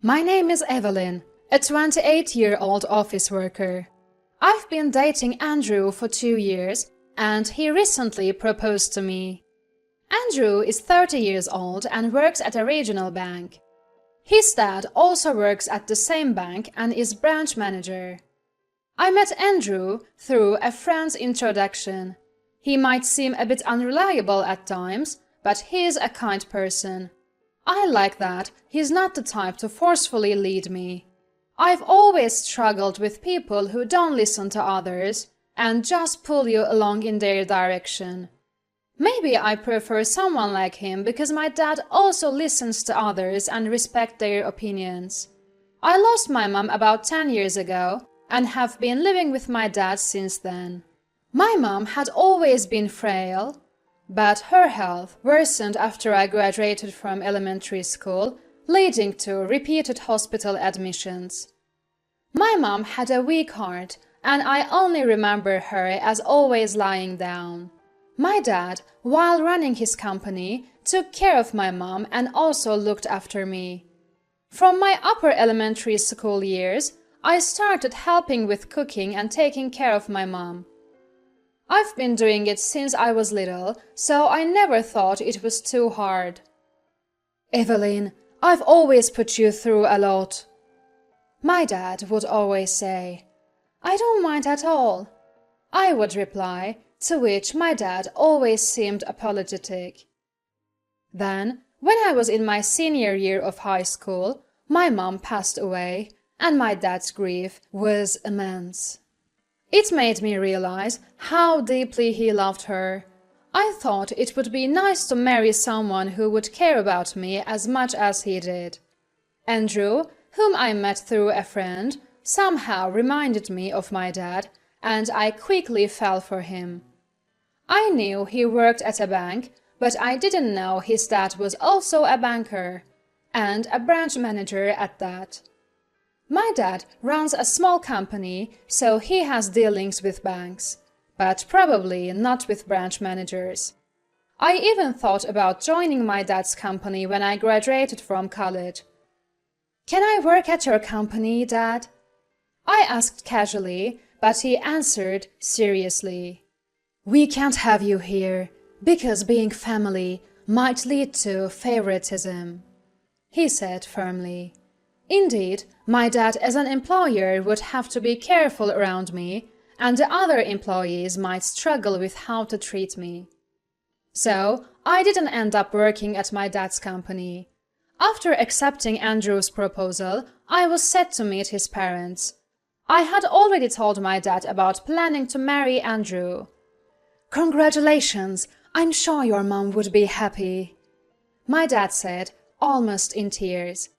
My name is Evelyn, a 28-year-old office worker. I've been dating Andrew for 2 years, and he recently proposed to me. Andrew is 30 years old and works at a regional bank. His dad also works at the same bank and is branch manager. I met Andrew through a friend's introduction. He might seem a bit unreliable at times, but he's a kind person. I like that he's not the type to forcefully lead me. I've always struggled with people who don't listen to others and just pull you along in their direction. Maybe I prefer someone like him because my dad also listens to others and respects their opinions. I lost my mom about 10 years ago and have been living with my dad since then. My mom had always been frail, but her health worsened after I graduated from elementary school, leading to repeated hospital admissions. My mom had a weak heart, and I only remember her as always lying down. My dad, while running his company, took care of my mom and also looked after me. From my upper elementary school years, I started helping with cooking and taking care of my mom. I've been doing it since I was little, so I never thought it was too hard. Evelyn, I've always put you through a lot. My dad would always say. I don't mind at all. I would reply, to which my dad always seemed apologetic. Then, when I was in my senior year of high school, my mom passed away, and my dad's grief was immense. It made me realize how deeply he loved her. I thought it would be nice to marry someone who would care about me as much as he did. Andrew, whom I met through a friend, somehow reminded me of my dad, and I quickly fell for him. I knew he worked at a bank, but I didn't know his dad was also a banker, and a branch manager at that. My dad runs a small company, so he has dealings with banks, but probably not with branch managers. I even thought about joining my dad's company when I graduated from college. Can I work at your company, Dad? I asked casually, but he answered seriously. We can't have you here, because being family might lead to favoritism, he said firmly. Indeed, my dad as an employer would have to be careful around me, and the other employees might struggle with how to treat me. So, I didn't end up working at my dad's company. After accepting Andrew's proposal, I was set to meet his parents. I had already told my dad about planning to marry Andrew. Congratulations! I'm sure your mom would be happy, my dad said, almost in tears.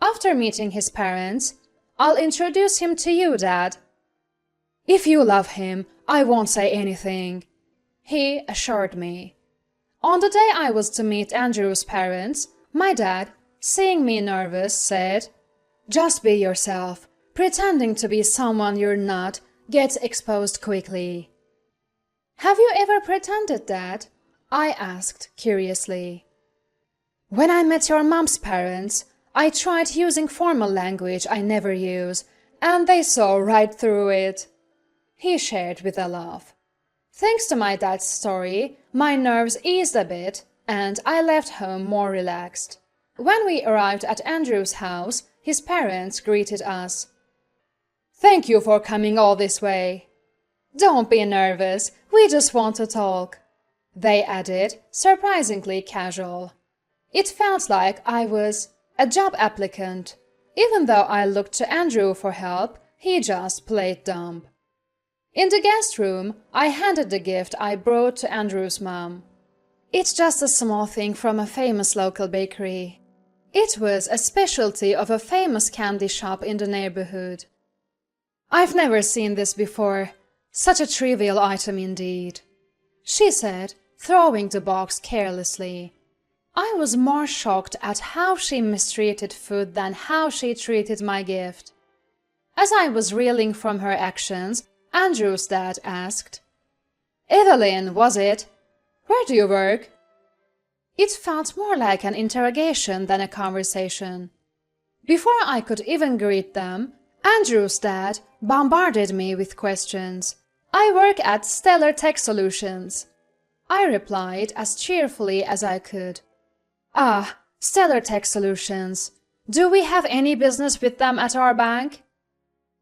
After meeting his parents, I'll introduce him to you, Dad. If you love him, I won't say anything, he assured me. On the day I was to meet Andrew's parents, my dad, seeing me nervous, said, Just be yourself. Pretending to be someone you're not gets exposed quickly. Have you ever pretended, Dad? I asked curiously. When I met your mom's parents, I tried using formal language I never use, and they saw right through it, he shared with a laugh. Thanks to my dad's story, my nerves eased a bit, and I left home more relaxed. When we arrived at Andrew's house, his parents greeted us. Thank you for coming all this way. Don't be nervous, we just want to talk, they added, surprisingly casual. It felt like I was a job applicant. Even though I looked to Andrew for help, he just played dumb. In the guest room, I handed the gift I brought to Andrew's mom. It's just a small thing from a famous local bakery. It was a specialty of a famous candy shop in the neighborhood. I've never seen this before. Such a trivial item indeed, she said, throwing the box carelessly. I was more shocked at how she mistreated food than how she treated my gift. As I was reeling from her actions, Andrew's dad asked, Evelyn, was it? Where do you work? It felt more like an interrogation than a conversation. Before I could even greet them, Andrew's dad bombarded me with questions. "I work at Stellar Tech Solutions," I replied as cheerfully as I could. "Ah, Stellar Tech Solutions. Do we have any business with them at our bank?"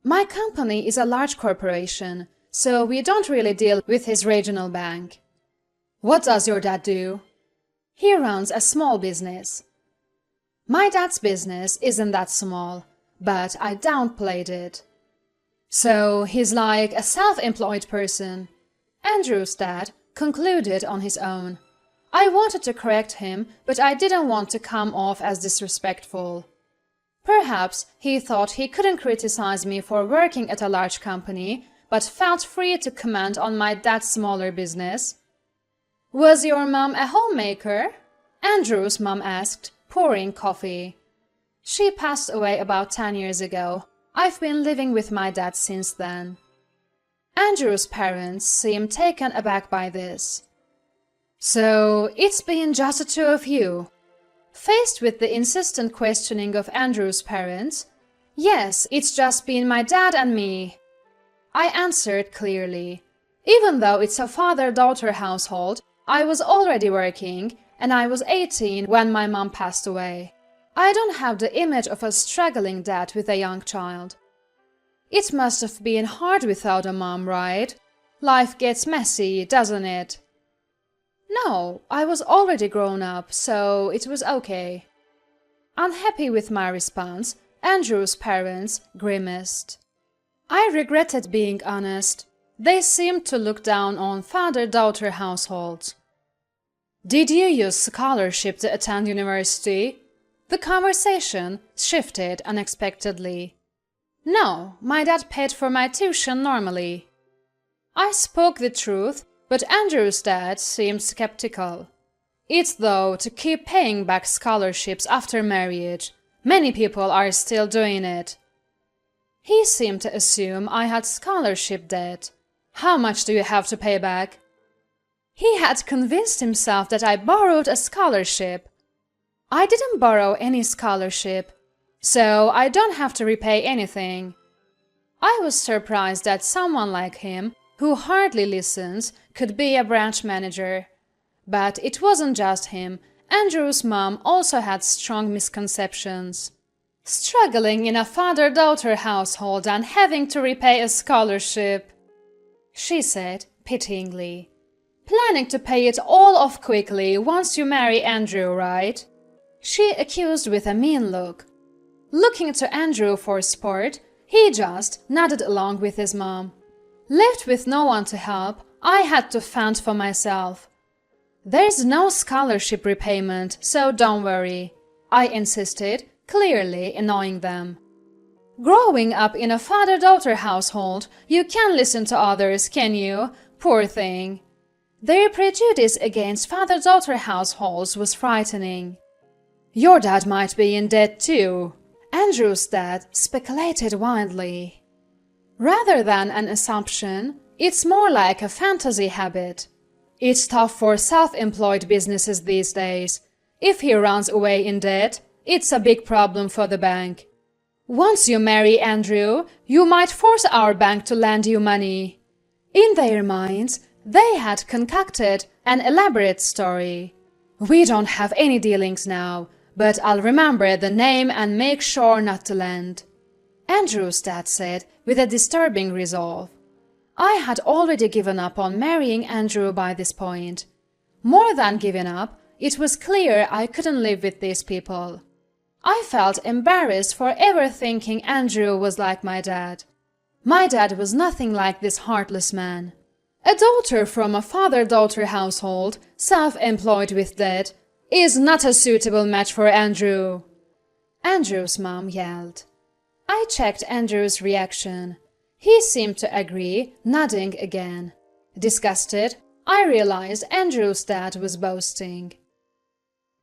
"My company is a large corporation, so we don't really deal with his regional bank." "What does your dad do?" "He runs a small business." My dad's business isn't that small, but I downplayed it. "So he's like a self-employed person," Andrew's dad concluded on his own. I wanted to correct him, but I didn't want to come off as disrespectful. Perhaps he thought he couldn't criticize me for working at a large company, but felt free to comment on my dad's smaller business. "Was your mom a homemaker?" Andrew's mom asked, pouring coffee. "She passed away about 10 years ago. I've been living with my dad since then." Andrew's parents seemed taken aback by this. "So it's been just the two of you?" Faced with the insistent questioning of Andrew's parents, "Yes, it's just been my dad and me," I answered clearly. Even though it's a father-daughter household, I was already working, and I was 18 when my mom passed away. I don't have the image of a struggling dad with a young child. It must have been hard without a mom, right? Life gets messy, doesn't it? No, I was already grown up, so it was okay. Unhappy with my response, Andrew's parents grimaced. I regretted being honest. They seemed to look down on father-daughter households. "Did you use scholarship to attend university?" The conversation shifted unexpectedly. "No, my dad paid for my tuition normally." I spoke the truth, but Andrew's dad seemed skeptical. "It's though to keep paying back scholarships after marriage. Many people are still doing it." He seemed to assume I had scholarship debt. "How much do you have to pay back?" He had convinced himself that I borrowed a scholarship. I didn't borrow any scholarship, so I don't have to repay anything. I was surprised that someone like him, who hardly listens, could be a branch manager. But it wasn't just him. Andrew's mom also had strong misconceptions. Struggling in a father-daughter household and having to repay a scholarship, she said pityingly. "Planning to pay it all off quickly once you marry Andrew, right?" she accused with a mean look. Looking to Andrew for support, he just nodded along with his mom. Left with no one to help, I had to fend for myself. "There's no scholarship repayment, so don't worry," I insisted, clearly annoying them. "Growing up in a father-daughter household, you can't listen to others, can you? Poor thing." Their prejudice against father-daughter households was frightening. "Your dad might be in debt too," Andrew's dad speculated wildly. Rather than an assumption, it's more like a fantasy habit. It's tough for self-employed businesses these days. If he runs away in debt, it's a big problem for the bank. "Once you marry Andrew, you might force our bank to lend you money." In their minds, they had concocted an elaborate story. "We don't have any dealings now, but I'll remember the name and make sure not to lend," Andrew's dad said with a disturbing resolve. I had already given up on marrying Andrew by this point. More than given up, it was clear I couldn't live with these people. I felt embarrassed for ever thinking Andrew was like my dad. My dad was nothing like this heartless man. A daughter from a father-daughter household, self-employed with debt, is not a suitable match for Andrew, Andrew's mom yelled. I checked Andrew's reaction. He seemed to agree, nodding again. Disgusted, I realized Andrew's dad was boasting.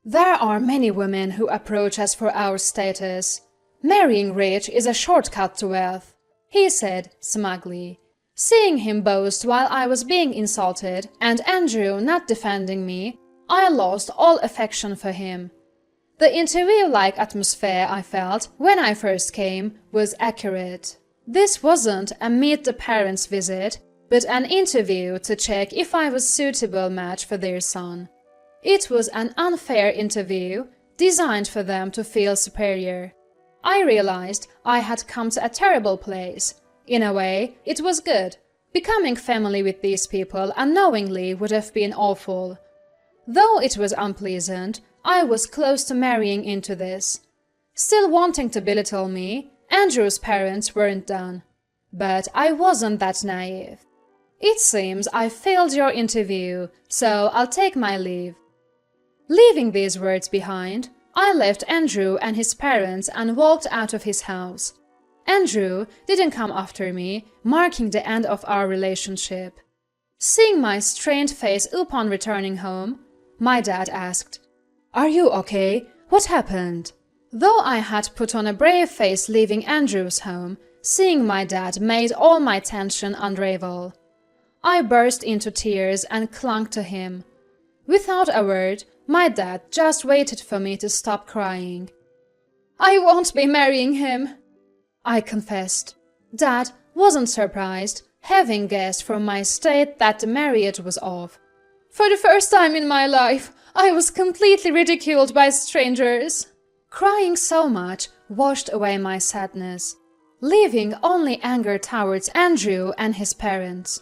"There are many women who approach us for our status. Marrying rich is a shortcut to wealth," he said smugly. Seeing him boast while I was being insulted and Andrew not defending me, I lost all affection for him. The interview-like atmosphere I felt when I first came was accurate. This wasn't a meet-the-parents visit, but an interview to check if I was a suitable match for their son. It was an unfair interview, designed for them to feel superior. I realized I had come to a terrible place. In a way, it was good. Becoming family with these people unknowingly would have been awful. Though it was unpleasant, I was close to marrying into this. Still wanting to belittle me, Andrew's parents weren't done. But I wasn't that naive. It seems I failed your interview, so I'll take my leave. Leaving these words behind, I left Andrew and his parents and walked out of his house. Andrew didn't come after me, marking the end of our relationship. Seeing my strained face upon returning home, my dad asked, "Are you okay? What happened?" Though I had put on a brave face leaving Andrew's home, seeing my dad made all my tension unravel. I burst into tears and clung to him. Without a word, my dad just waited for me to stop crying. "I won't be marrying him," I confessed. Dad wasn't surprised, having guessed from my state that the marriage was off. "For the first time in my life, I was completely ridiculed by strangers." Crying so much washed away my sadness, leaving only anger towards Andrew and his parents.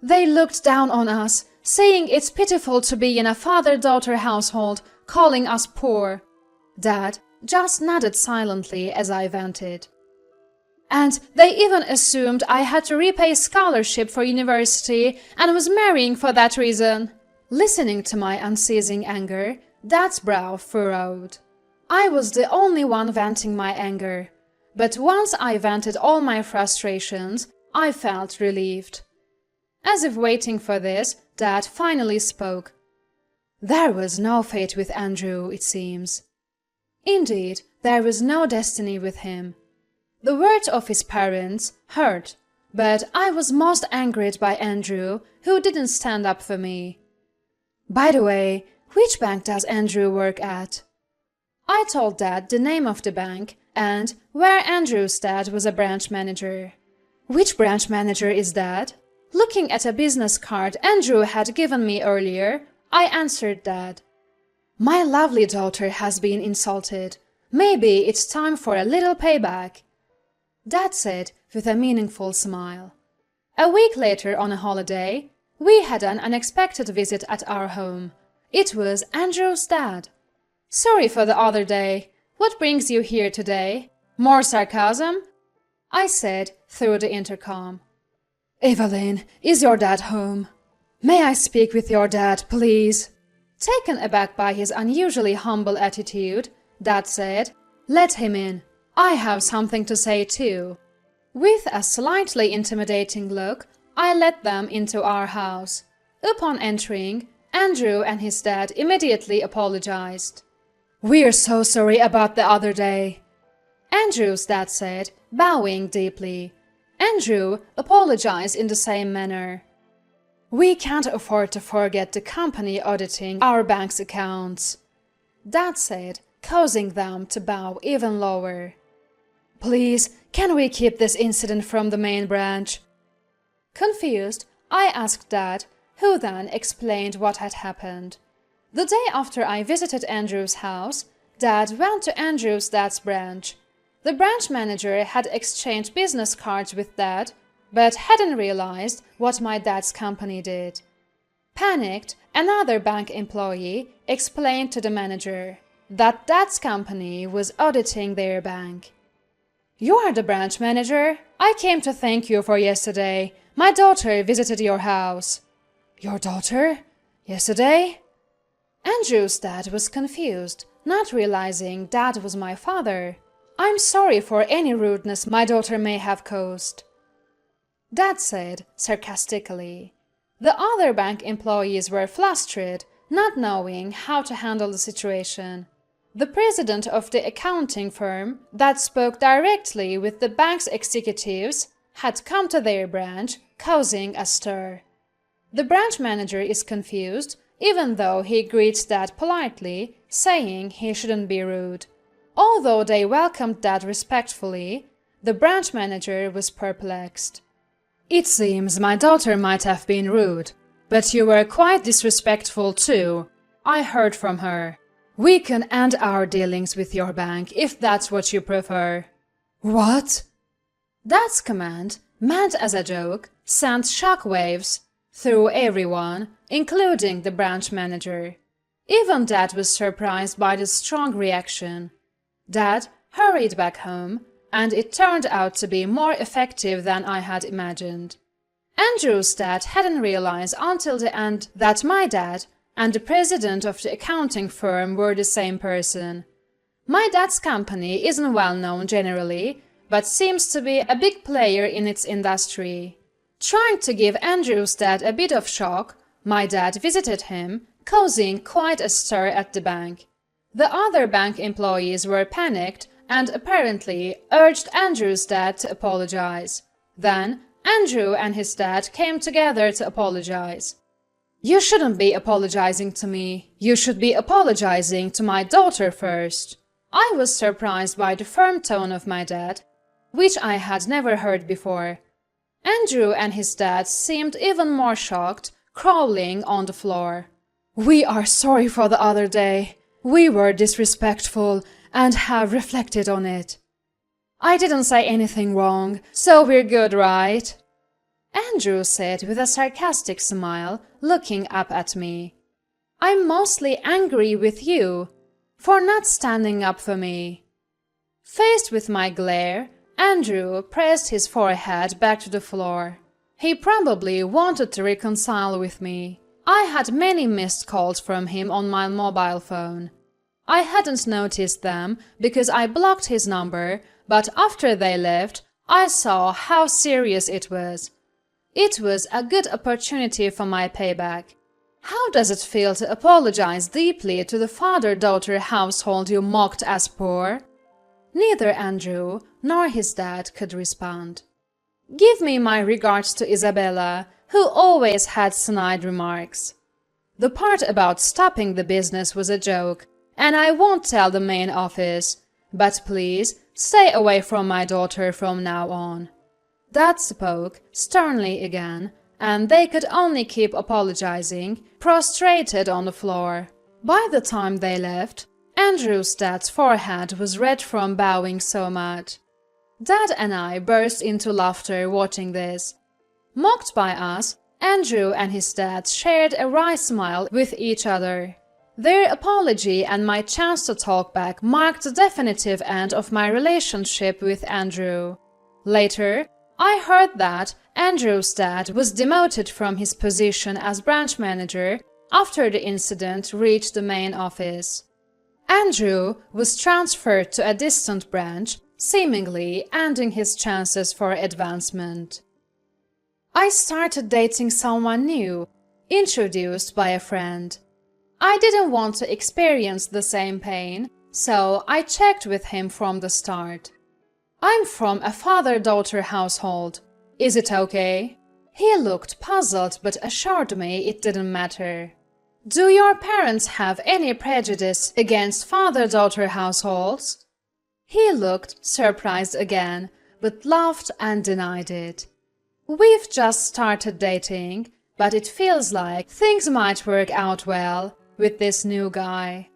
They looked down on us, saying it's pitiful to be in a father-daughter household, calling us poor. Dad just nodded silently as I vented. And they even assumed I had to repay scholarship for university and was marrying for that reason. Listening to my unceasing anger, Dad's brow furrowed. I was the only one venting my anger, but once I vented all my frustrations, I felt relieved. As if waiting for this, Dad finally spoke. "There was no fate with Andrew, it seems." Indeed, there was no destiny with him. The words of his parents hurt, but I was most angered by Andrew, who didn't stand up for me. "By the way, which bank does Andrew work at?" I told Dad the name of the bank and where Andrew's dad was a branch manager. "Which branch manager is that?" Looking at a business card Andrew had given me earlier, I answered Dad. "My lovely daughter has been insulted. Maybe it's time for a little payback," Dad said with a meaningful smile. A week later on a holiday, we had an unexpected visit at our home. It was Andrew's dad. "Sorry for the other day. What brings you here today? More sarcasm?" I said through the intercom. "Evelyn, is your dad home? May I speak with your dad, please?" Taken aback by his unusually humble attitude, Dad said, "Let him in. I have something to say too." With a slightly intimidating look, I led them into our house. Upon entering, Andrew and his dad immediately apologized. "We're so sorry about the other day," Andrew's dad said, bowing deeply. Andrew apologized in the same manner. "We can't afford to forget the company auditing our bank's accounts," Dad said, causing them to bow even lower. "Please, can we keep this incident from the main branch?" Confused, I asked Dad, who then explained what had happened. The day after I visited Andrew's house, Dad went to Andrew's dad's branch. The branch manager had exchanged business cards with Dad, but hadn't realized what my dad's company did. Panicked, another bank employee explained to the manager that Dad's company was auditing their bank. "You are the branch manager? I came to thank you for yesterday. My daughter visited your house." "Your daughter? Yesterday?" Andrew's dad was confused, not realizing Dad was my father. "I'm sorry for any rudeness my daughter may have caused," Dad said sarcastically. The other bank employees were flustered, not knowing how to handle the situation. The president of the accounting firm that spoke directly with the bank's executives had come to their branch, causing a stir. The branch manager is confused, even though he greets Dad politely, saying he shouldn't be rude. Although they welcomed Dad respectfully, the branch manager was perplexed. "It seems my daughter might have been rude, but you were quite disrespectful too. I heard from her. We can end our dealings with your bank if that's what you prefer." "What?" Dad's command, meant as a joke, sent shockwaves through everyone, including the branch manager. Even Dad was surprised by the strong reaction. Dad hurried back home, and it turned out to be more effective than I had imagined. Andrew's dad hadn't realized until the end that my dad and the president of the accounting firm were the same person. My dad's company isn't well known generally, but seems to be a big player in its industry. Trying to give Andrew's dad a bit of shock, my dad visited him, causing quite a stir at the bank. The other bank employees were panicked and apparently urged Andrew's dad to apologize. Then Andrew and his dad came together to apologize. "You shouldn't be apologizing to me. You should be apologizing to my daughter first." I was surprised by the firm tone of my dad, which I had never heard before. Andrew and his dad seemed even more shocked, crawling on the floor. "We are sorry for the other day. We were disrespectful and have reflected on it." "I didn't say anything wrong, so we're good, right?" Andrew said with a sarcastic smile, looking up at me. "I'm mostly angry with you for not standing up for me." Faced with my glare, Andrew pressed his forehead back to the floor. He probably wanted to reconcile with me. I had many missed calls from him on my mobile phone. I hadn't noticed them because I blocked his number, but after they left, I saw how serious it was. It was a good opportunity for my payback. How does it feel to apologize deeply to the father-daughter household you mocked as poor? Neither Andrew nor his dad could respond. "Give me my regards to Isabella, who always had snide remarks." The part about stopping the business was a joke, and I won't tell the main office, but please stay away from my daughter from now on. Dad spoke sternly again, and they could only keep apologizing, prostrated on the floor. By the time they left, Andrew's dad's forehead was red from bowing so much. Dad and I burst into laughter watching this. Mocked by us, Andrew and his dad shared a wry smile with each other. Their apology and my chance to talk back marked the definitive end of my relationship with Andrew. Later, I heard that Andrew's dad was demoted from his position as branch manager after the incident reached the main office. Andrew was transferred to a distant branch, seemingly ending his chances for advancement. I started dating someone new, introduced by a friend. I didn't want to experience the same pain, so I checked with him from the start. "I'm from a father-daughter household. Is it okay?" He looked puzzled but assured me it didn't matter. "Do your parents have any prejudice against father-daughter households?" He looked surprised again, but laughed and denied it. "We've just started dating, but it feels like things might work out well with this new guy."